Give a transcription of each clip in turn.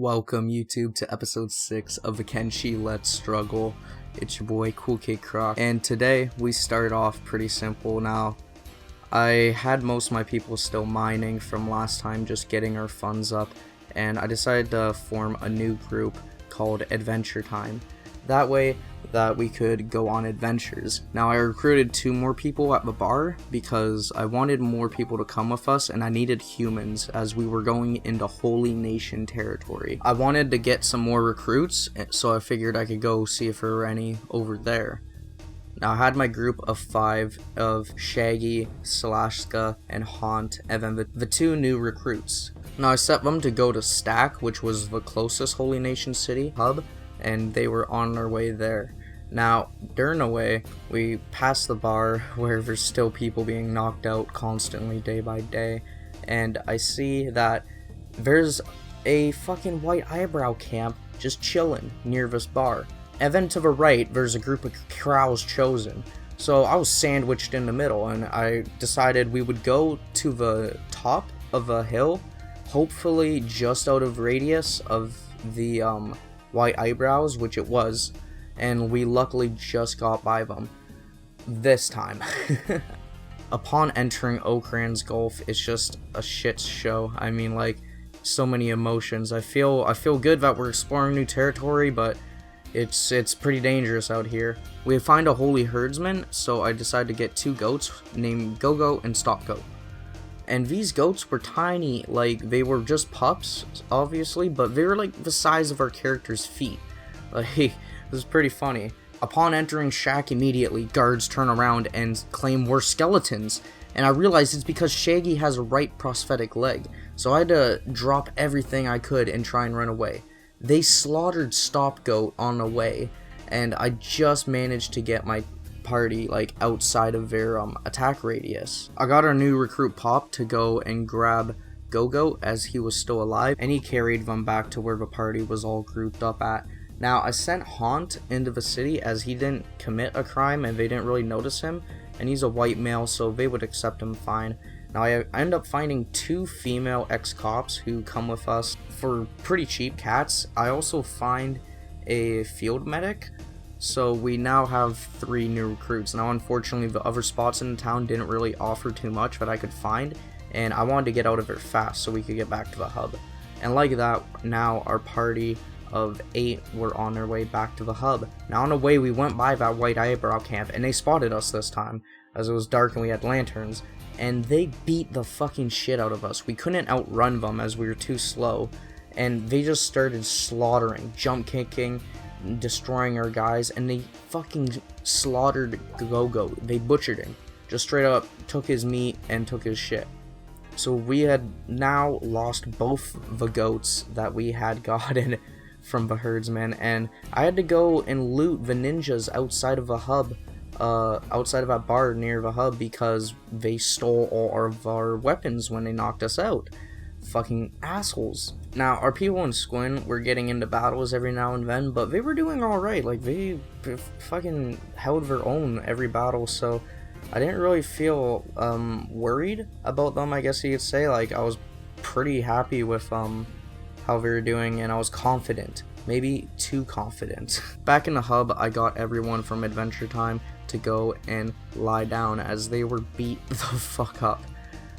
Welcome YouTube to episode 6 of the Kenshi Let's Struggle. It's your boy Cool Kid Croc, and today we start off pretty simple. Now, I had most of my people still mining from last time, just getting our funds up, and I decided to form a new group called Adventure Time. That way that we could go on adventures. Now I recruited 2 more people at the bar because I wanted more people to come with us, and I needed humans as we were going into Holy Nation territory. I wanted to get some more recruits, so I figured I could go see if there were any over there. Now I had my group of 5 of Shaggy, Slashka, and Haunt, and then the 2 new recruits. Now I set them to go to Stack, which was the closest Holy Nation city hub, and they were on their way there. Now, during the way, we passed the bar where there's still people being knocked out constantly day by day, and I see that there's a fucking White Eyebrow camp just chilling near this bar. And then to the right, there's a group of Crows Chosen. So I was sandwiched in the middle, and I decided we would go to the top of a hill, hopefully just out of radius of the White Eyebrows, which it was, and we luckily just got by them this time. Upon entering Okrand's Gulf, it's just a shit show. I mean, like, so many emotions. I feel good that we're exploring new territory, but it's pretty dangerous out here. We find a holy herdsman, so I decided to get 2 goats named Go-Go and Stop Goat. And these goats were tiny, like, they were just pups, obviously, but they were like the size of our character's feet. Like, this is pretty funny. Upon entering Shack immediately, guards turn around and claim we're skeletons. And I realized it's because Shaggy has a right prosthetic leg, so I had to drop everything I could and try and run away. They slaughtered Stop Goat on the way, and I just managed to get my party like outside of their attack radius. I got our new recruit Pop to go and grab Go-Go as he was still alive, and he carried them back to where the party was all grouped up at. Now I sent Haunt into the city as he didn't commit a crime and they didn't really notice him, and he's a white male, so they would accept him fine. Now I end up finding 2 female ex-cops who come with us for pretty cheap cats. I also find a field medic. So we now have 3 new recruits. Now unfortunately the other spots in the town didn't really offer too much that I could find, and I wanted to get out of there fast so we could get back to the hub. And like that, now our party of 8 were on their way back to the hub. Now on the way we went by that White Eyebrow camp, and they spotted us this time as it was dark and we had lanterns, and they beat the fucking shit out of us. We couldn't outrun them as we were too slow, and they just started slaughtering, jump kicking, destroying our guys, and they fucking slaughtered Go-Go. They butchered him. Just straight up took his meat and took his shit. So we had now lost both the goats that we had gotten from the herdsman, and I had to go and loot the ninjas outside of the hub, outside of that bar near the hub, because they stole all of our weapons when they knocked us out. Fucking assholes. Now, our people in Squin were getting into battles every now and then, but they were doing alright. Like, they fucking held their own every battle, so I didn't really feel worried about them, I guess you could say. Like, I was pretty happy with how they were doing, and I was confident. Maybe too confident. Back in the hub, I got everyone from Adventure Time to go and lie down as they were beat the fuck up.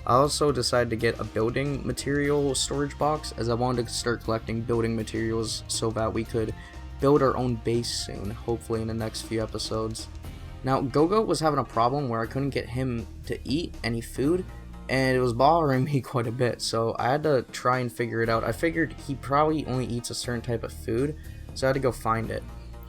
I also decided to get a building material storage box as I wanted to start collecting building materials so that we could build our own base soon, hopefully in the next few episodes. Now, Go-Go was having a problem where I couldn't get him to eat any food, and it was bothering me quite a bit, so I had to try and figure it out. I figured he probably only eats a certain type of food, so I had to go find it.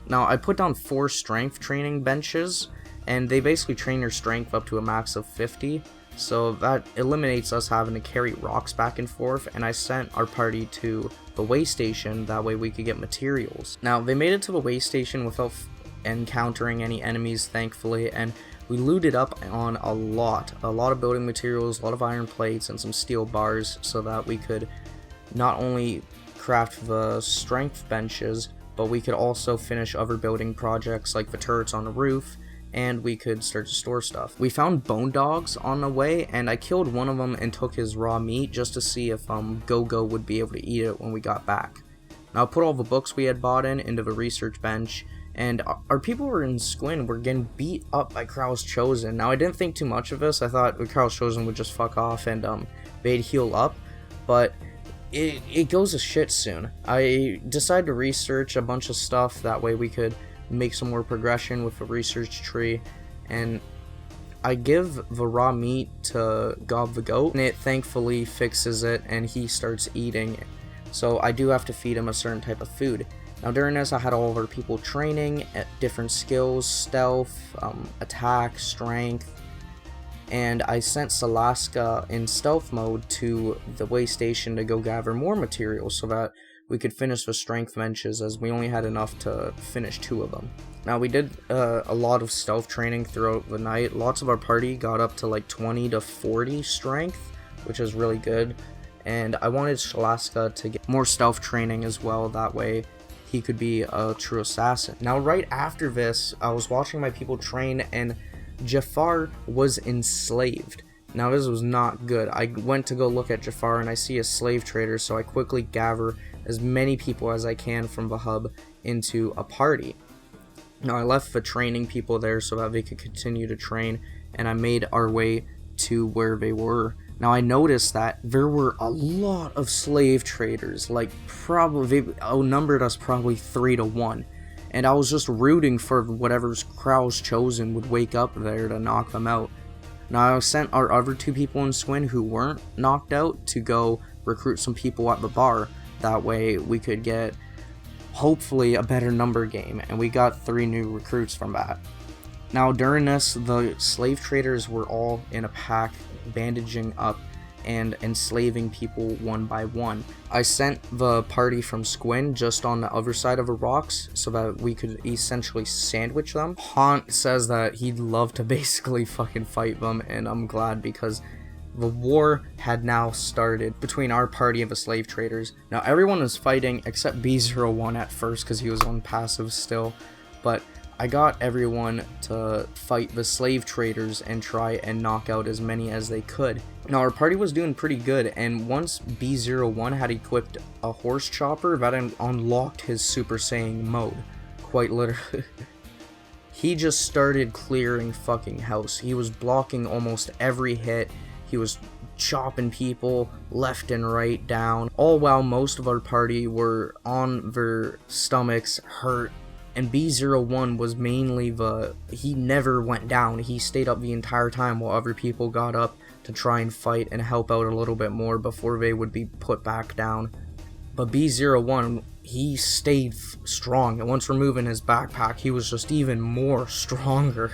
Now, I put down 4 strength training benches, and they basically train your strength up to a max of 50, so that eliminates us having to carry rocks back and forth, and I sent our party to the way station, that way we could get materials. Now, they made it to the way station without encountering any enemies, thankfully, and we looted up on a lot of building materials, a lot of iron plates, and some steel bars, so that we could not only craft the strength benches, but we could also finish other building projects like the turrets on the roof, and we could start to store stuff. We found bone dogs on the way, and I killed one of them and took his raw meat just to see if Go-Go would be able to eat it when we got back. Now I put all the books we had bought into the research bench, and our people were in Squin were getting beat up by Krau's Chosen. Now I didn't think too much of this. I thought Krau's Chosen would just fuck off and they'd heal up, but it goes to shit soon. I decided to research a bunch of stuff, that way we could make some more progression with the research tree, and I give the raw meat to Gob the goat, and it thankfully fixes it and he starts eating it. So I do have to feed him a certain type of food. Now during this I had all of our people training at different skills, stealth, attack, strength, and I sent Salaska in stealth mode to the way station to go gather more materials so that we could finish the strength benches, as we only had enough to finish 2 of them. Now we did a lot of stealth training throughout the night. Lots of our party got up to like 20 to 40 strength, which is really good, and I wanted Salaska to get more stealth training as well, that way he could be a true assassin. Now right after this, I was watching my people train and Jafar was enslaved. Now this was not good. I went to go look at Jafar and I see a slave trader, so I quickly gather as many people as I can from the hub into a party. Now I left the training people there so that they could continue to train, and I made our way to where they were. Now I noticed that there were a lot of slave traders, like probably they outnumbered us probably 3 to 1. And I was just rooting for whatever's Krau's Chosen would wake up there to knock them out. Now I sent our other 2 people in Squin who weren't knocked out to go recruit some people at the bar. That way we could get hopefully a better number game, and we got 3 new recruits from that. Now during this, the slave traders were all in a pack, bandaging up and enslaving people one by one. I sent the party from Squin just on the other side of the rocks so that we could essentially sandwich them. Haunt says that he'd love to basically fucking fight them, and I'm glad, because the war had now started between our party and the slave traders. Now everyone was fighting except B01 at first because he was on passive still, but I got everyone to fight the slave traders and try and knock out as many as they could. Now our party was doing pretty good, and once B01 had equipped a horse chopper, that unlocked his Super Saiyan mode, quite literally. He just started clearing fucking house. He was blocking almost every hit. He was chopping people left and right down, all while most of our party were on their stomachs hurt. And B01 was mainly he never went down. He stayed up the entire time while other people got up to try and fight and help out a little bit more before they would be put back down. But B01, he stayed strong, and once removing his backpack, he was just even more stronger.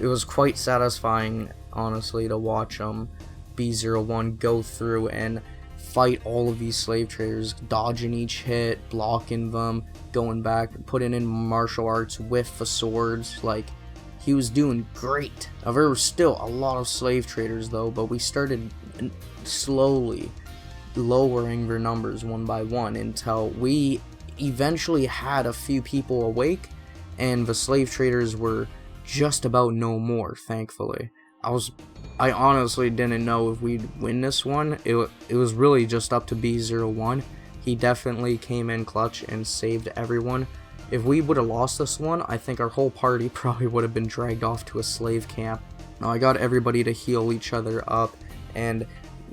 It was quite satisfying, honestly, to watch B01 go through and fight all of these slave traders, dodging each hit, blocking them, going back, putting in martial arts with the swords. Like, he was doing great. Now, there were still a lot of slave traders though, but we started slowly lowering their numbers one by one until we eventually had a few people awake, and the slave traders were just about no more, thankfully. I honestly didn't know if we'd win this one. It was really just up to B01. He definitely came in clutch and saved everyone. If we would have lost this one, I think our whole party probably would have been dragged off to a slave camp. Now I got everybody to heal each other up, and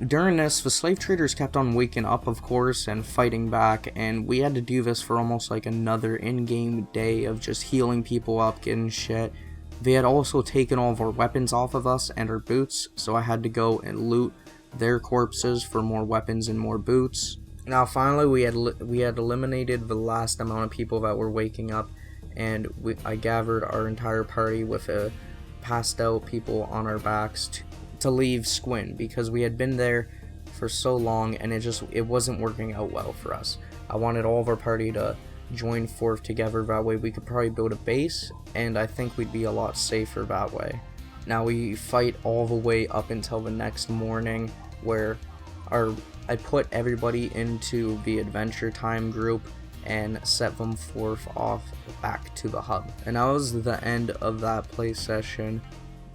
during this, the slave traders kept on waking up, of course, and fighting back, and we had to do this for almost like another in-game day of just healing people up, getting shit. They had also taken all of our weapons off of us and our boots, so I had to go and loot their corpses for more weapons and more boots. Now finally we had eliminated the last amount of people that were waking up, and I gathered our entire party with passed out people on our backs to leave Squin, because we had been there for so long and it wasn't working out well for us. I wanted all of our party to join forth together, that way we could probably build a base, and I think we'd be a lot safer that way. Now we fight all the way up until the next morning, where I put everybody into the Adventure Time group and set them forth off back to the hub. And that was the end of that play session.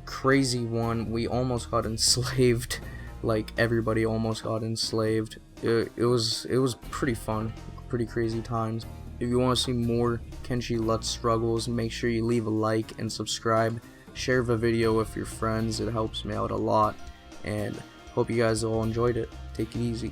Crazy one. We almost got enslaved. Like, everybody almost got enslaved. It was pretty fun. pretty crazy times. If you want to see more Kenshi Let's Struggles, make sure you leave a like and subscribe. Share the video with your friends, it helps me out a lot, and hope you guys all enjoyed it. Take it easy.